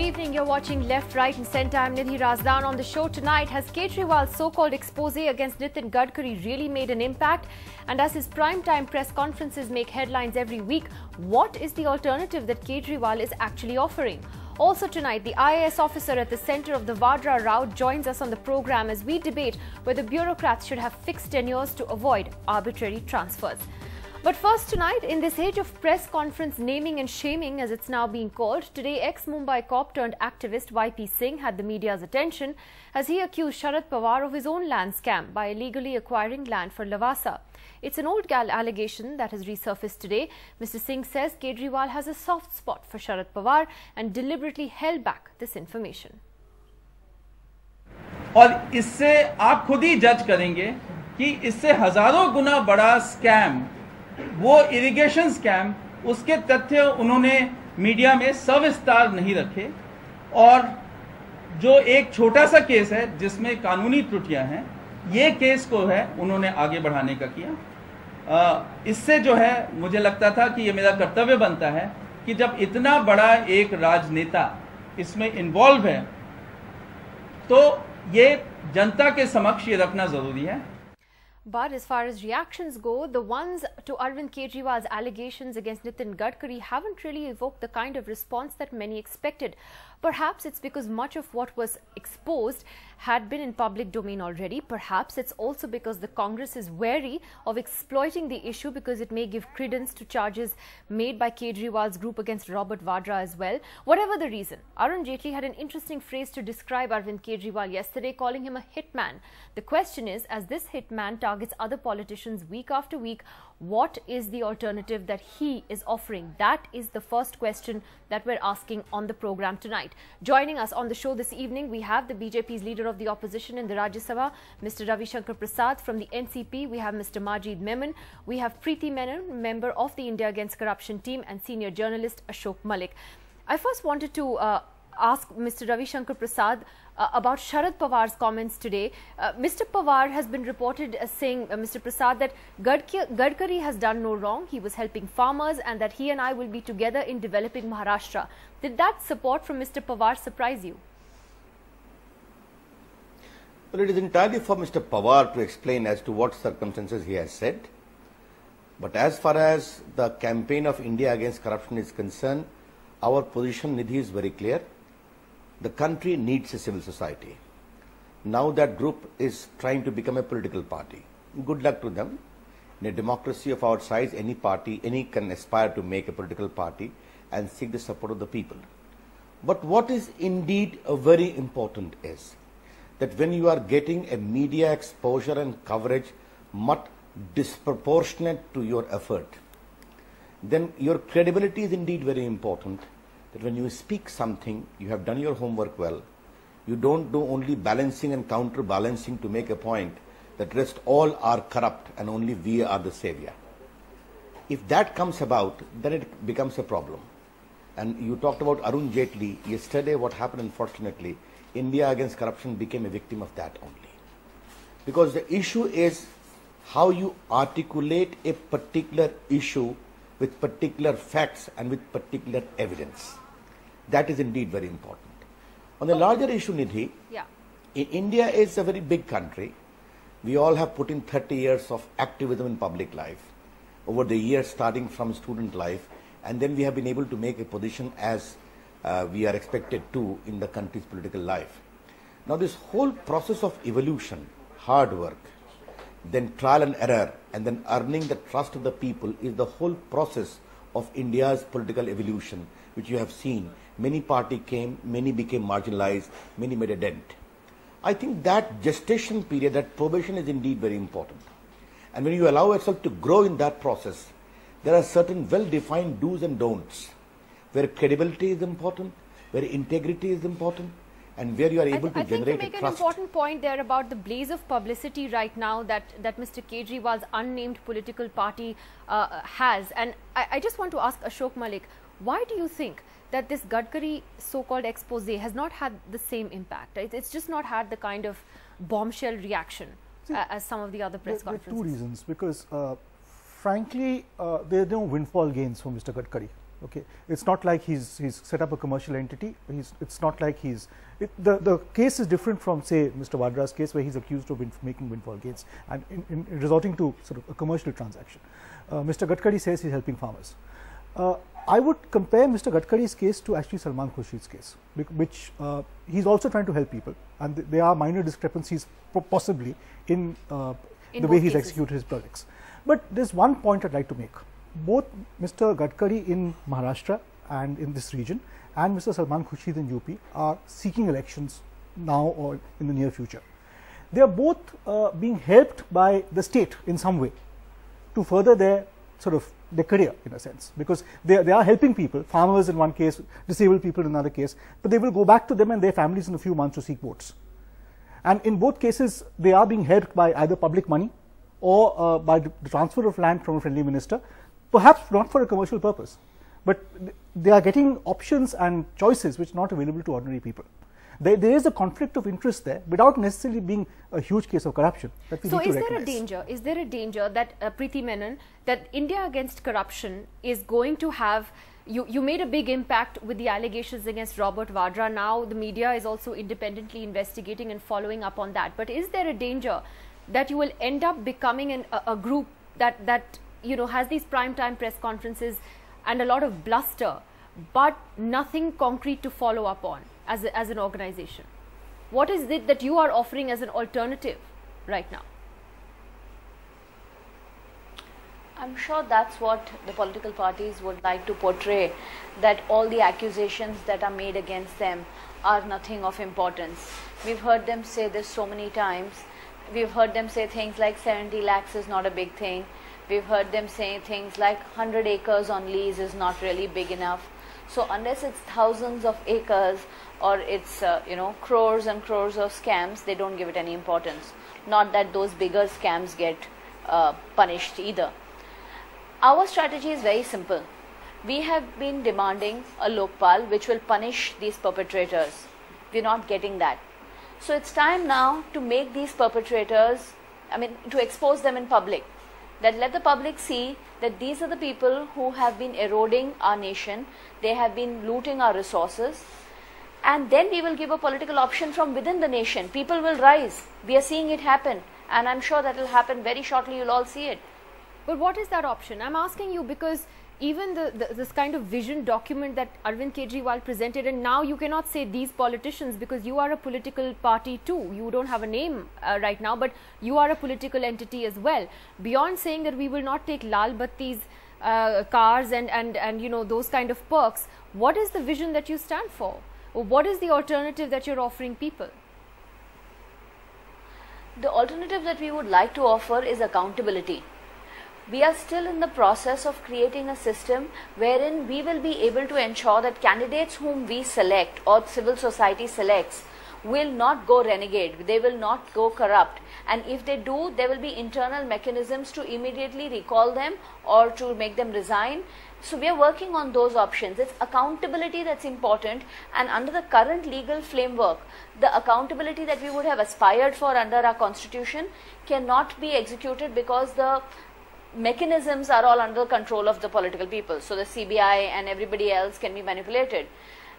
evening. You're watching Left, Right and Centre. I'm Nidhi Razdan. On the show tonight, has Kejriwal's so-called expose against Nitin Gadkari really made an impact? And as his prime-time press conferences make headlines every week, what is the alternative that Kejriwal is actually offering? Also tonight, the IAS officer at the centre of the Vadra rout joins us on the programme as we debate whether bureaucrats should have fixed tenures to avoid arbitrary transfers. But first tonight, in this age of press conference naming and shaming as it's now being called, today ex-Mumbai cop turned activist YP Singh had the media's attention as he accused Sharad Pawar of his own land scam by illegally acquiring land for Lavasa. It's an old allegation that has resurfaced today. Mr. Singh says Kejriwal has a soft spot for Sharad Pawar and deliberately held back this information. और इससे आप खुद ही जज करेंगे कि इससे हजारों गुना बड़ा स्कैम, वो इरिगेशन स्कैम, उसके तथ्य उन्होंने मीडिया में सविस्तार नहीं रखे और जो एक छोटा सा केस है जिसमें कानूनी त्रुटियां हैं, ये केस को है उन्होंने आगे बढ़ाने का किया। इससे जो है मुझे लगता था कि ये मेरा कर्तव्य बनता है कि जब इतना बड़ा एक राजनेता इसमें इन्वॉल्व है तो ये जनता के समक्ष ये रखना जरूरी है। But as far as reactions go, the ones to Arvind Kejriwal's allegations against Nitin Gadkari haven't really evoked the kind of response that many expected. Perhaps it's because much of what was exposed had been in public domain already. Perhaps it's also because the Congress is wary of exploiting the issue because it may give credence to charges made by Kejriwal's group against Robert Vadra as well. Whatever the reason, Arun Jaitley had an interesting phrase to describe Arvind Kejriwal yesterday, calling him a hitman. The question is, as this hitman targets other politicians week after week, what is the alternative that he is offering? That is the first question that we're asking on the program tonight. Joining us on the show this evening, we have the BJP's leader of the opposition in the Rajya Sabha, Mr. Ravi Shankar Prasad. From the NCP, we have Mr. Majid Memon. We have Preeti Menon, member of the India Against Corruption team, and senior journalist Ashok Malik. I first wanted to ask Mr. Ravi Shankar Prasad about Sharad Pawar's comments today. Mr. Pawar has been reported as saying, Mr. Prasad, that Gadkari has done no wrong. He was helping farmers and that he and I will be together in developing Maharashtra. Did that support from Mr. Pawar surprise you? Well, it is entirely for Mr. Pawar to explain as to what circumstances he has said. But as far as the campaign of India against corruption is concerned, our position, Nidhi, is very clear. The country needs a civil society. Now that group is trying to become a political party. Good luck to them. In a democracy of our size, any party, any can aspire to make a political party and seek the support of the people. But what is indeed very important is that when you are getting a media exposure and coverage much disproportionate to your effort, then your credibility is indeed very important. That when you speak something, you have done your homework well. You don't do only balancing and counterbalancing to make a point that rest all are corrupt and only we are the savior. If that comes about, then it becomes a problem. And you talked about Arun Jaitley. Yesterday what happened, unfortunately, India Against Corruption became a victim of that only. Because the issue is how you articulate a particular issue with particular facts and with particular evidence. That is indeed very important. On the larger issue, Nidhi, India is a very big country. We all have put in 30 years of activism in public life, over the years starting from student life, and then we have been able to make a position as we are expected to in the country's political life. Now this whole process of evolution, hard work, then trial and error, and then earning the trust of the people is the whole process of India's political evolution, which you have seen. Many parties came, many became marginalized, many made a dent. I think that gestation period, that probation is indeed very important. And when you allow yourself to grow in that process, there are certain well-defined do's and don'ts, where credibility is important, where integrity is important, and where you are able to generate a trust. I think you make an important point there about the blaze of publicity right now that Mr. Kejriwal's unnamed political party has. And I just want to ask Ashok Malik, why do you think that this Gadkari so-called expose has not had the same impact? It's just not had the kind of bombshell reaction as some of the other press conferences. There are two reasons. Because frankly, there are no windfall gains for Mr. Gadkari. Okay, it's not like he's set up a commercial entity. It's not like the case is different from, say, Mr. Vadra's case, where he's accused of making windfall gains and in resorting to sort of a commercial transaction. Mr. Gadkari says he's helping farmers. I would compare Mr. Gadkari's case to actually Salman Khurshid's case, which he's also trying to help people, and there are minor discrepancies possibly in the way he's executed his projects. But there's one point I'd like to make. Both Mr. Gadkari in Maharashtra and in this region and Mr. Salman Khurshid in UP are seeking elections now or in the near future. They are both being helped by the state in some way to further their career, in a sense, because they are helping people, farmers in one case, disabled people in another case, but they will go back to them and their families in a few months to seek votes. And in both cases, they are being helped by either public money or by the transfer of land from a friendly minister, perhaps not for a commercial purpose, but they are getting options and choices which are not available to ordinary people. There is a conflict of interest there without necessarily being a huge case of corruption. So is there a danger? Is there a danger that Preeti Menon, that India against corruption is going to have? You made a big impact with the allegations against Robert Vadra. Now the media is also independently investigating and following up on that. But is there a danger that you will end up becoming a group that has these prime time press conferences and a lot of bluster, but nothing concrete to follow up on as an organization? What is it that you are offering as an alternative right now? I'm sure that's what the political parties would like to portray, that all the accusations that are made against them are nothing of importance. We've heard them say this so many times. We've heard them say things like 70 lakhs is not a big thing. We've heard them say things like 100 acres on lease is not really big enough. So unless it's thousands of acres or it's crores and crores of scams, they don't give it any importance. Not that those bigger scams get punished either. Our strategy is very simple. We have been demanding a Lokpal which will punish these perpetrators. We're not getting that. So it's time now to make these perpetrators, to expose them in public. That let the public see that these are the people who have been eroding our nation. They have been looting our resources. And then we will give a political option from within the nation. People will rise. We are seeing it happen. And I'm sure that will happen very shortly. You'll all see it. But what is that option? I'm asking you because even this kind of vision document that Arvind Kejriwal presented, and now you cannot say these politicians because you are a political party too. You don't have a name right now, but you are a political entity as well. Beyond saying that we will not take Lal Batti's cars and those kind of perks, what is the vision that you stand for? Or what is the alternative that you're offering people? The alternative that we would like to offer is accountability. We are still in the process of creating a system wherein we will be able to ensure that candidates whom we select or civil society selects will not go renegade, they will not go corrupt, and if they do, there will be internal mechanisms to immediately recall them or to make them resign. So we are working on those options. It's accountability that's important, and under the current legal framework, the accountability that we would have aspired for under our constitution cannot be executed because the mechanisms are all under control of the political people. So the CBI and everybody else can be manipulated,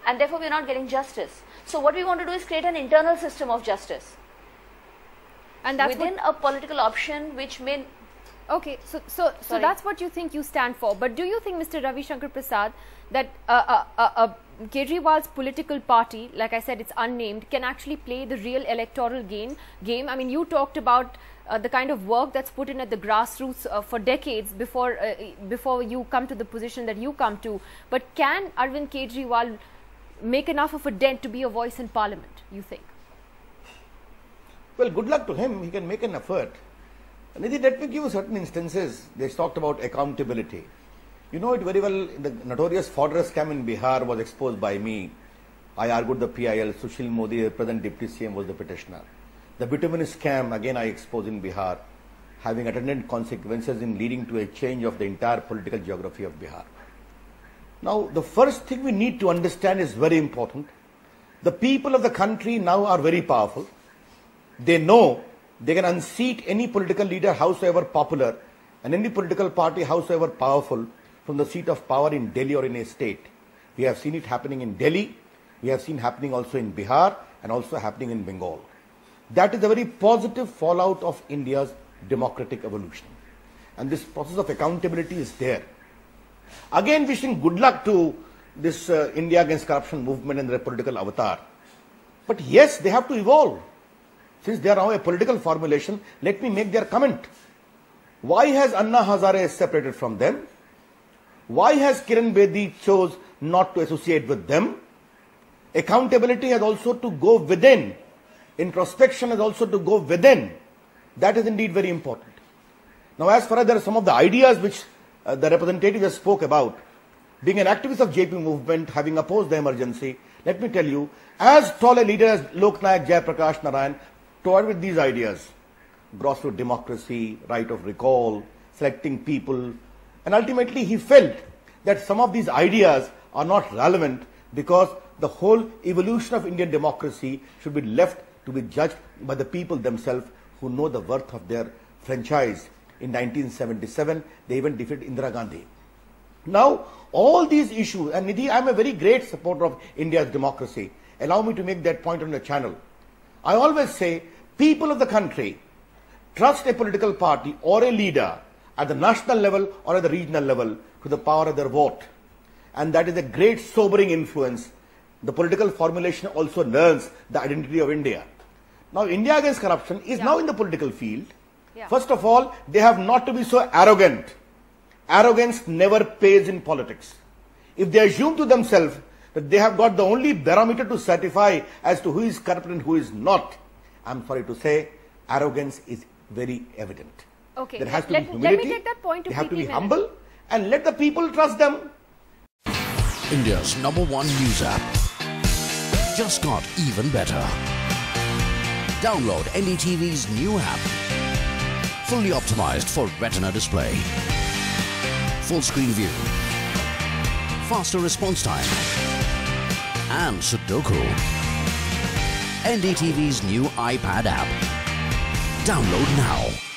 and therefore we are not getting justice. So what we want to do is create an internal system of justice, and that's within a political option which may. Okay, so that's what you think you stand for. But do you think, Mr. Ravi Shankar Prasad, that Kejriwal's political party, like I said, it's unnamed, can actually play the real electoral game? I mean, you talked about the kind of work that's put in at the grassroots for decades before you come to the position that you come to. But can Arvind Kejriwal make enough of a dent to be a voice in Parliament, you think? Well, good luck to him. He can make an effort. Nidhi, let me give you certain instances. They talked about accountability. You know it very well. The notorious fodder scam in Bihar was exposed by me. I argued the PIL. Sushil Modi, the present deputy CM, was the petitioner. The bituminous scam, again I exposed in Bihar, having attendant consequences in leading to a change of the entire political geography of Bihar. Now, the first thing we need to understand is very important. The people of the country now are very powerful. They know they can unseat any political leader, howsoever popular, and any political party, howsoever powerful, from the seat of power in Delhi or in a state. We have seen it happening in Delhi, we have seen happening also in Bihar and also happening in Bengal. That is a very positive fallout of India's democratic evolution. And this process of accountability is there. Again, wishing good luck to this India against corruption movement and their political avatar. But yes, they have to evolve. Since they are now a political formulation, let me make their comment. Why has Anna Hazare separated from them? Why has Kiran Bedi chose not to associate with them? Accountability has also to go within. Introspection has also to go within. That is indeed very important. Now, as far as there are some of the ideas which the representative has spoke about, being an activist of JP movement, having opposed the emergency, let me tell you, as tall a leader as Loknayak Jayaprakash Narayan toyed with these ideas, grassroots democracy, right of recall, selecting people, and ultimately he felt that some of these ideas are not relevant because the whole evolution of Indian democracy should be left to be judged by the people themselves who know the worth of their franchise. In 1977, they even defeated Indira Gandhi. Now, all these issues, and Nidhi, I am a very great supporter of India's democracy. Allow me to make that point on the channel. I always say, people of the country trust a political party or a leader at the national level or at the regional level to the power of their vote. And that is a great sobering influence. The political formulation also learns the identity of India. Now, India against corruption is now in the political field. First of all, they have not to be so arrogant. Arrogance never pays in politics. If they assume to themselves that they have got the only barometer to certify as to who is corrupt and who is not, I'm sorry to say, arrogance is very evident. Okay. There has to be humility. Let me take that point to they have to be PP humble and let the people trust them. India's #1 news app just got even better. Download NDTV's new app. Fully optimized for retina display. Full screen view. Faster response time. And Sudoku. NDTV's new iPad app. Download now.